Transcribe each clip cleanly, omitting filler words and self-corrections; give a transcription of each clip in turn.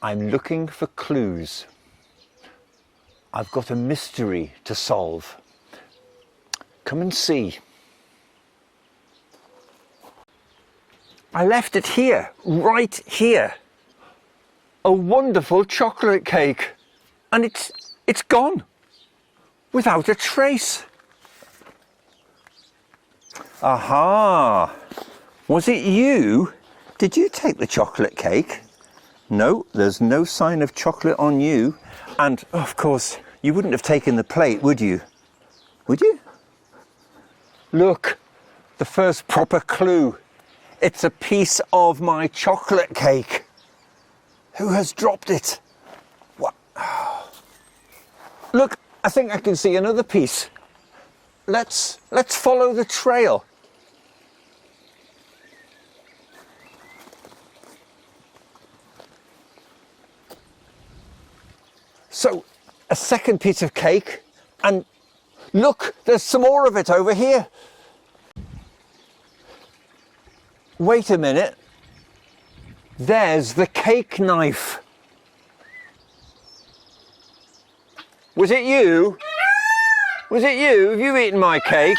I'm looking for clues. I've got a mystery to solve. Come and see. I left it here, right here. A wonderful chocolate cake. And it's gone. Without a trace. Aha! Was it you? Did you take the chocolate cake? No, there's no sign of chocolate on you. And, of course, you wouldn't have taken the plate, would you? Would you? Look, the first proper clue. It's a piece of my chocolate cake. Who has dropped it? What? Look, I think I can see another piece. Let's follow the trail. So, a second piece of cake, and look, there's some more of it over here. Wait a minute. There's the cake knife. Was it you? Was it you? Have you eaten my cake?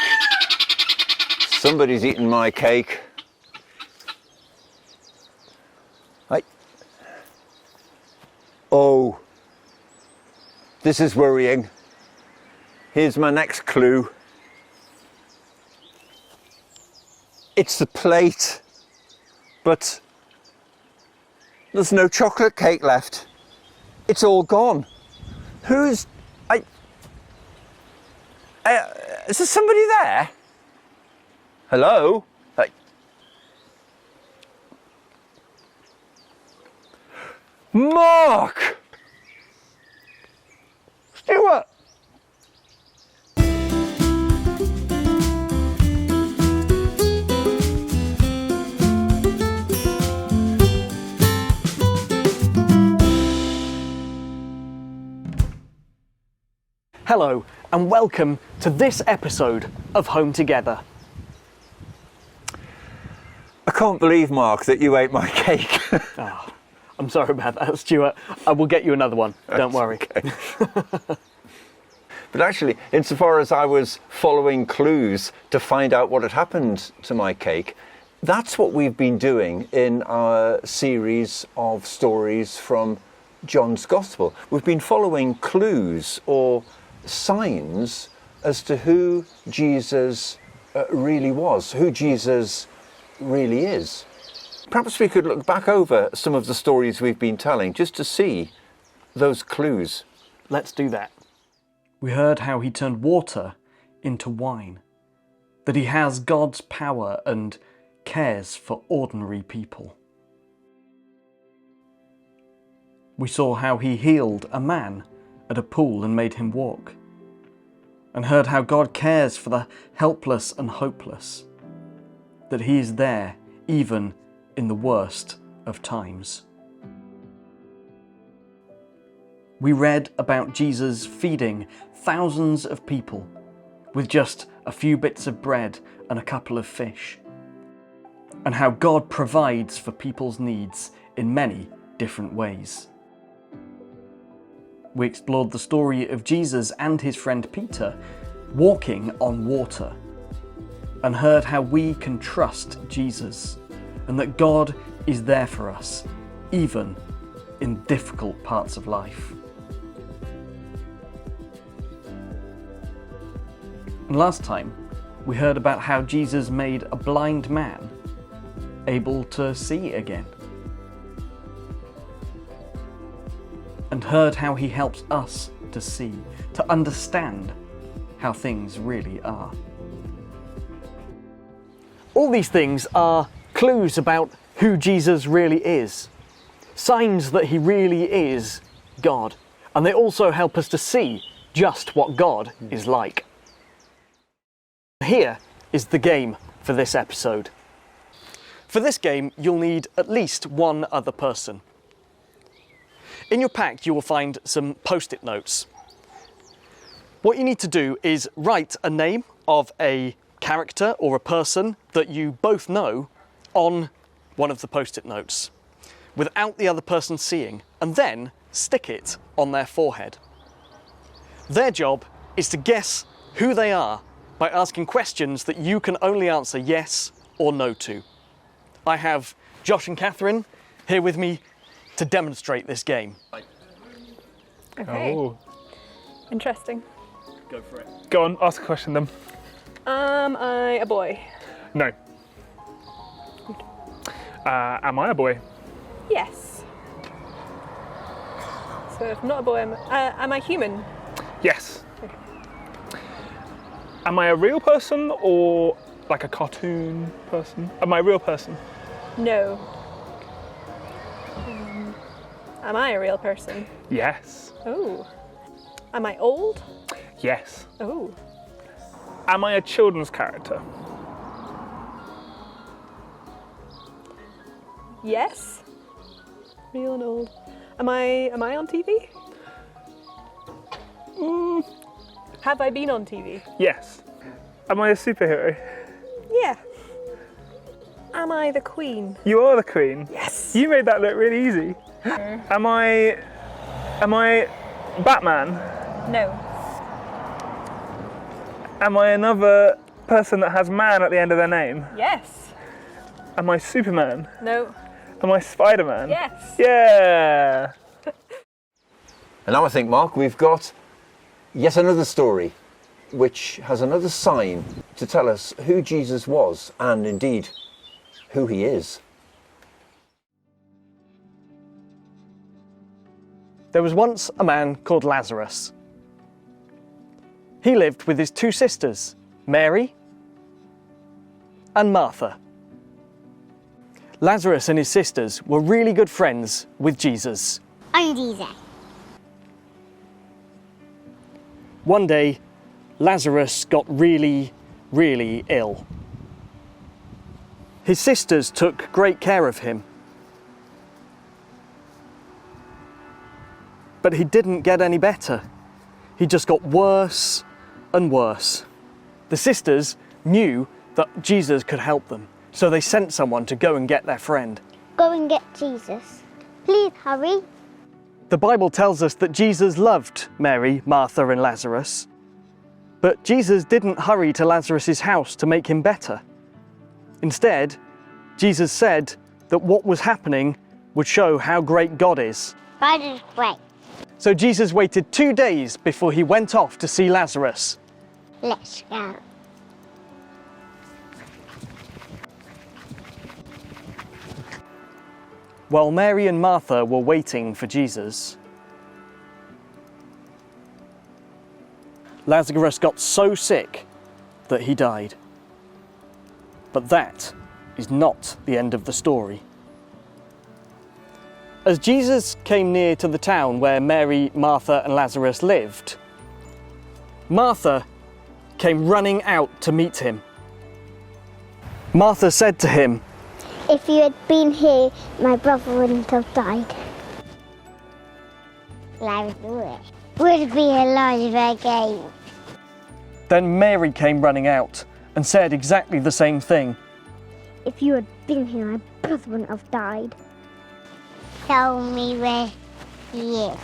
Somebody's eaten my cake. Oh. This is worrying. Here's my next clue. It's the plate, but there's no chocolate cake left. It's all gone. Is there somebody there? Hello? Mark! Stuart! Hello and welcome to this episode of Home Together. I can't believe, Mark, that you ate my cake. Oh, I'm sorry about that, Stuart. I will get you another one, don't worry. Okay. But actually, insofar as I was following clues to find out what had happened to my cake, that's what we've been doing in our series of stories from John's Gospel. We've been following clues or signs as to who Jesus really was, who Jesus really is. Perhaps we could look back over some of the stories we've been telling just to see those clues. Let's do that. We heard how he turned water into wine, that he has God's power and cares for ordinary people. We saw how he healed a man at a pool and made him walk, and heard how God cares for the helpless and hopeless, that he is there even in the worst of times. We read about Jesus feeding thousands of people with just a few bits of bread and a couple of fish, and how God provides for people's needs in many different ways. We explored the story of Jesus and his friend Peter walking on water, and heard how we can trust Jesus and that God is there for us, even in difficult parts of life. And last time, we heard about how Jesus made a blind man able to see again, and heard how he helps us to see, to understand how things really are. All these things are clues about who Jesus really is, signs that he really is God, and they also help us to see just what God is like. Here is the game for this episode. For this game, you'll need at least one other person. In your pack, you will find some post-it notes. What you need to do is write a name of a character or a person that you both know on one of the post-it notes. without the other person seeing, and then stick it on their forehead. Their job is to guess who they are by asking questions that you can only answer yes or no to. I have Josh and Catherine here with me to demonstrate this game. Okay. Oh, Interesting. Go for it. go on, ask a question then. Am I a boy? No. Am I a boy? Yes. So if not a boy, am I human? Yes. Okay. Am I a real person or like a cartoon person? Am I a real person? No. Am I a real person? Yes. Oh. Am I old? Yes. Oh. Am I a children's character? Yes. Real and old. Am I on TV? Have I been on TV? Yes. Am I a superhero? Yeah. Am I the Queen? You are the Queen. Yes. You made that look really easy. Am I Batman? No. Am I another person that has man at the end of their name? Yes. Am I Superman? No. Am I Spider-Man? Yes. Yeah. And now I think, Mark, we've got yet another story which has another sign to tell us who Jesus was and indeed who he is. There was once a man called Lazarus. He lived with his two sisters, Mary and Martha. Lazarus and his sisters were really good friends with Jesus. I'm Jesus. One day, Lazarus got really, really ill. His sisters took great care of him. But he didn't get any better. He just got worse and worse. The sisters knew that Jesus could help them, so they sent someone to go and get their friend. Go and get Jesus. Please hurry. The Bible tells us that Jesus loved Mary, Martha, and Lazarus. But Jesus didn't hurry to Lazarus' house to make him better. Instead, Jesus said that what was happening would show how great God is. God is great. So Jesus waited 2 days before he went off to see Lazarus. Let's go. While Mary and Martha were waiting for Jesus, Lazarus got so sick that he died. But that is not the end of the story. As Jesus came near to the town where Mary, Martha, and Lazarus lived, Martha came running out to meet him. Martha said to him, If you had been here, my brother wouldn't have died. Lazarus would be alive again. Then Mary came running out and said exactly the same thing. If you had been here, my brother wouldn't have died. Tell me where he is.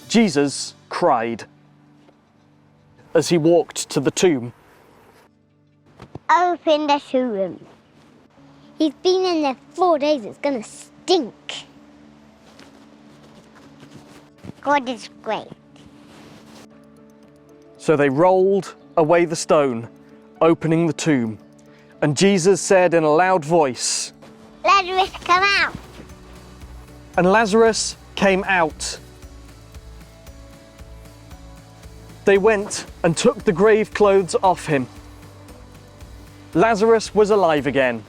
Jesus cried as he walked to the tomb. Open the tomb. He's been in there 4 days. It's gonna stink. God is great. So they rolled away the stone, opening the tomb. And Jesus said in a loud voice, Lazarus, come out. and Lazarus came out. They went and took the grave clothes off him. Lazarus was alive again.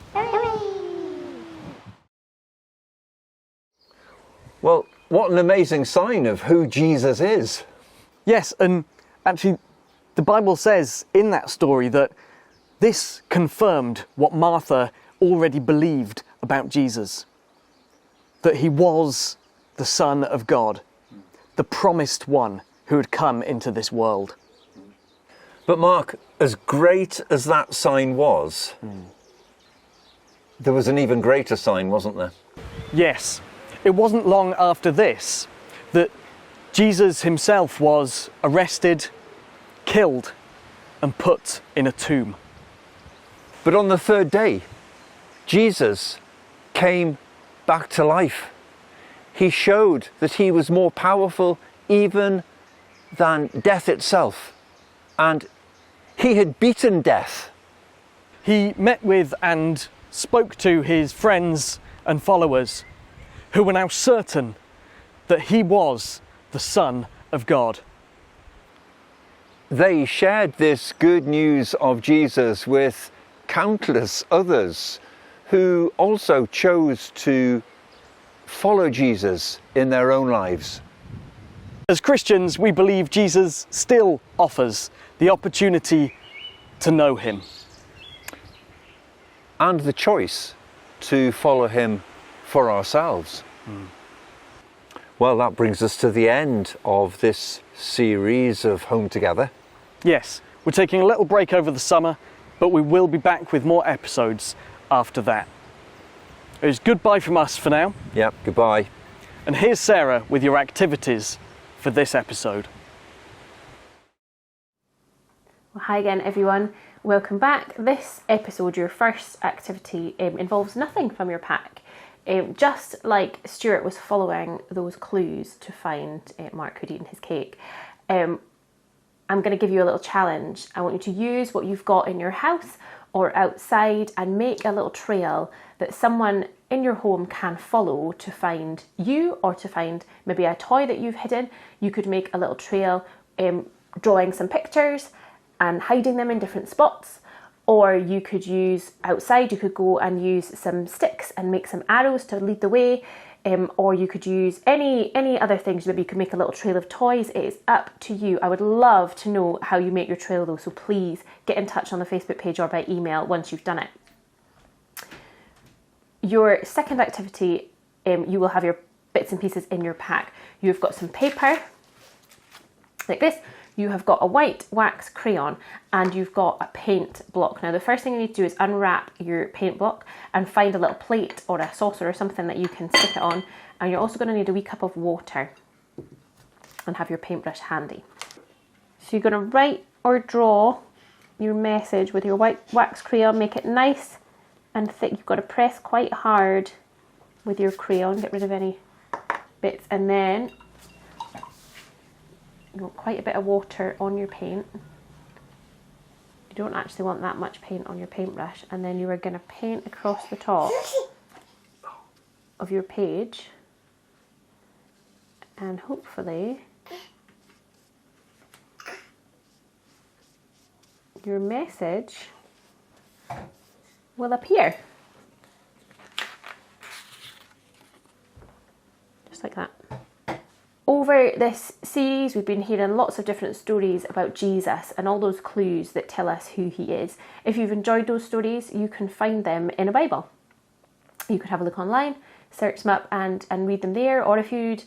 Well, what an amazing sign of who Jesus is. Yes, and actually the Bible says in that story that this confirmed what Martha already believed about Jesus. That he was the Son of God, the promised one who had come into this world. But Mark, as great as that sign was, There was an even greater sign, wasn't there? Yes, it wasn't long after this that Jesus himself was arrested, killed, and put in a tomb. But on the third day, Jesus came back to life. He showed that he was more powerful even than death itself. And he had beaten death. He met with and spoke to his friends and followers, who were now certain that he was the Son of God. They shared this good news of Jesus with countless others who also chose to follow Jesus in their own lives. As Christians, we believe Jesus still offers the opportunity to know him. And the choice to follow him for ourselves. Well, that brings us to the end of this series of Home Together. Yes, we're taking a little break over the summer, but we will be back with more episodes after that. It's goodbye from us for now. Yep, goodbye. And here's Sarah with your activities for this episode. Well, hi again, everyone. Welcome back. This episode, your first activity, involves nothing from your pack. Just like Stuart was following those clues to find Mark who'd eaten his cake, I'm going to give you a little challenge. I want you to use what you've got in your house or outside and make a little trail that someone in your home can follow to find you, or to find maybe a toy that you've hidden. You could make a little trail drawing some pictures and hiding them in different spots. Or you could use outside, you could go and use some sticks and make some arrows to lead the way. Or you could use any other things. Maybe you could make a little trail of toys. It is up to you. I would love to know how you make your trail though, so please get in touch on the Facebook page or by email once you've done it. Your second activity, you will have your bits and pieces in your pack. You've got some paper, like this. You have got a white wax crayon and you've got a paint block. Now the first thing you need to do is unwrap your paint block and find a little plate or a saucer or something that you can stick it on. And you're also going to need a wee cup of water and have your paintbrush handy. So you're going to write or draw your message with your white wax crayon. Make it nice and thick. You've got to press quite hard with your crayon, get rid of any bits, and then you want quite a bit of water on your paint. You don't actually want that much paint on your paintbrush. And then you are going to paint across the top of your page. And hopefully your message will appear. Just like that. Over this series, we've been hearing lots of different stories about Jesus and all those clues that tell us who he is. If you've enjoyed those stories, you can find them in a Bible. You could have a look online, search them up and read them there. Or if you'd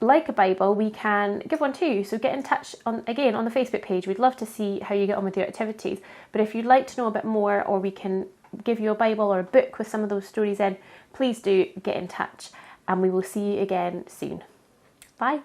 like a Bible, we can give one too. So get in touch on the Facebook page. We'd love to see how you get on with your activities. But if you'd like to know a bit more, or we can give you a Bible or a book with some of those stories in, please do get in touch. And we will see you again soon. Bye.